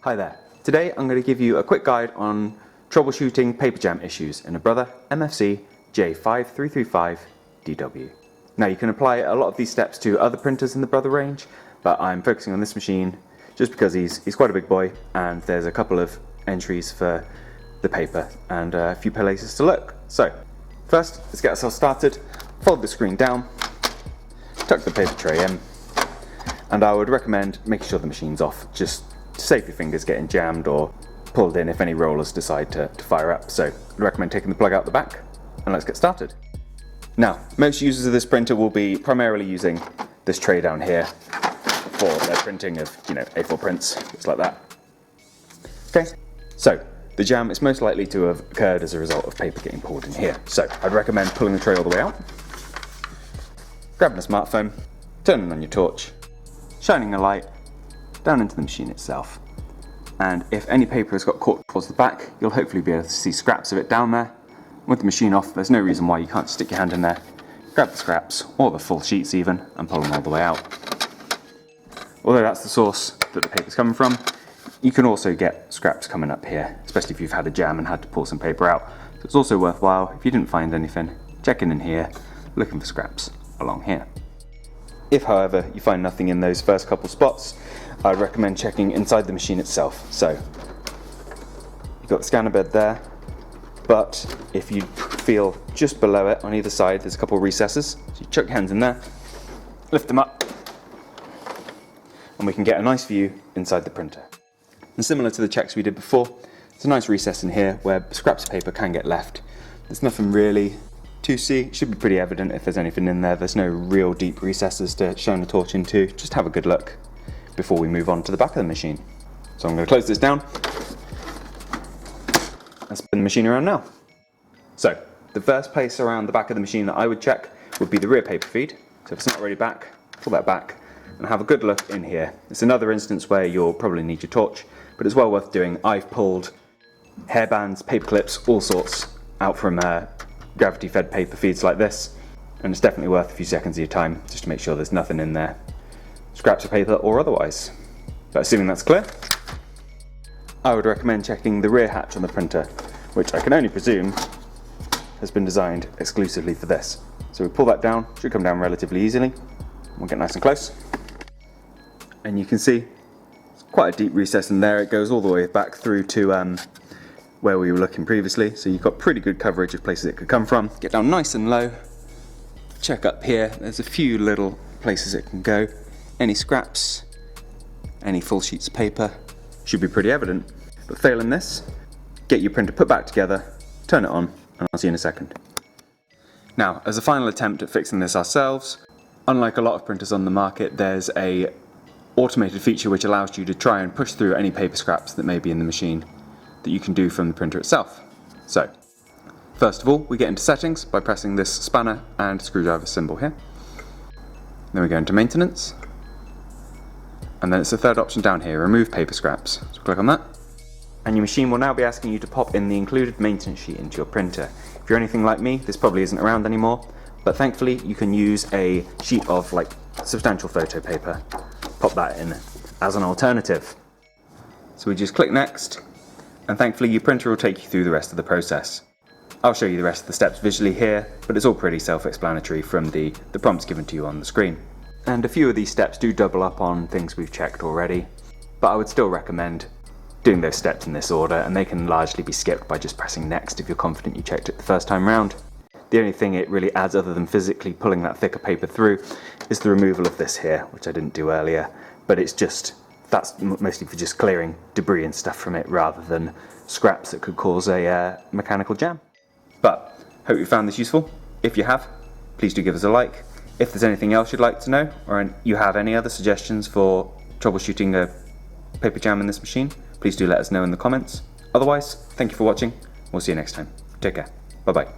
Hi there. Today I'm going to give you a quick guide on troubleshooting paper jam issues in a Brother MFC-J5335DW. Now you can apply a lot of these steps to other printers in the Brother range, but I'm focusing on this machine just because he's quite a big boy and there's a couple of entries for the paper and a few places to look. So first, let's get ourselves started. Fold the screen down, tuck the paper tray in, and I would recommend making sure the machine's off, just to save your fingers getting jammed or pulled in if any rollers decide to fire up. So I'd recommend taking the plug out the back, and let's get started. Now, most users of this printer will be primarily using this tray down here for their printing of, A4 prints, just like that. Okay, so the jam is most likely to have occurred as a result of paper getting pulled in here. So I'd recommend pulling the tray all the way out, grabbing a smartphone, turning on your torch, shining a light down into the machine itself. And if any paper has got caught towards the back, you'll hopefully be able to see scraps of it down there. With the machine off, there's no reason why you can't stick your hand in there, grab the scraps, or the full sheets even, and pull them all the way out. Although that's the source that the paper's coming from, you can also get scraps coming up here, especially if you've had a jam and had to pull some paper out. So it's also worthwhile, if you didn't find anything, checking in here, looking for scraps along here. If, however, you find nothing in those first couple spots, I'd recommend checking inside the machine itself. So, you've got the scanner bed there, but if you feel just below it on either side, there's a couple of recesses. So you chuck your hands in there, lift them up, and we can get a nice view inside the printer. And similar to the checks we did before, there's a nice recess in here where scraps of paper can get left. There's nothing really to see. It should be pretty evident if there's anything in there. There's no real deep recesses to shine a torch into. Just have a good look before we move on to the back of the machine. So I'm going to close this down and spin the machine around now. So the first place around the back of the machine that I would check would be the rear paper feed. So if it's not already back, pull that back and have a good look in here. It's another instance where you'll probably need your torch, but it's well worth doing. I've pulled hairbands, paper clips, all sorts out from gravity fed paper feeds like this, and it's definitely worth a few seconds of your time just to make sure there's nothing in there, scraps of paper or otherwise. But assuming that's clear, I would recommend checking the rear hatch on the printer, which I can only presume has been designed exclusively for this. So we pull that down, should come down relatively easily. We'll get nice and close, and you can see it's quite a deep recess in there. It goes all the way back through to where we were looking previously, so you've got pretty good coverage of places it could come from. Get down nice and low, check up here, there's a few little places it can go. Any scraps, any full sheets of paper, should be pretty evident. But failing this, get your printer put back together, turn it on, and I'll see you in a second. Now, as a final attempt at fixing this ourselves, unlike a lot of printers on the market, there's a automated feature which allows you to try and push through any paper scraps that may be in the machine that you can do from the printer itself. So, first of all, we get into settings by pressing this spanner and screwdriver symbol here. Then we go into maintenance, and then it's the third option down here, remove paper scraps. So click on that, and your machine will now be asking you to pop in the included maintenance sheet into your printer. If you're anything like me, this probably isn't around anymore, but thankfully you can use a sheet of substantial photo paper, pop that in as an alternative. So we just click next, and thankfully your printer will take you through the rest of the process. I'll show you the rest of the steps visually here, but it's all pretty self-explanatory from the prompts given to you on the screen. And a few of these steps do double up on things we've checked already, but I would still recommend doing those steps in this order, and they can largely be skipped by just pressing next if you're confident you checked it the first time round. The only thing it really adds, other than physically pulling that thicker paper through, is the removal of this here, which I didn't do earlier, but that's mostly for just clearing debris and stuff from it rather than scraps that could cause a mechanical jam. But hope you found this useful. If you have, please do give us a like. If there's anything else you'd like to know, or you have any other suggestions for troubleshooting a paper jam in this machine, please do let us know in the comments. Otherwise, thank you for watching. We'll see you next time. Take care. Bye bye.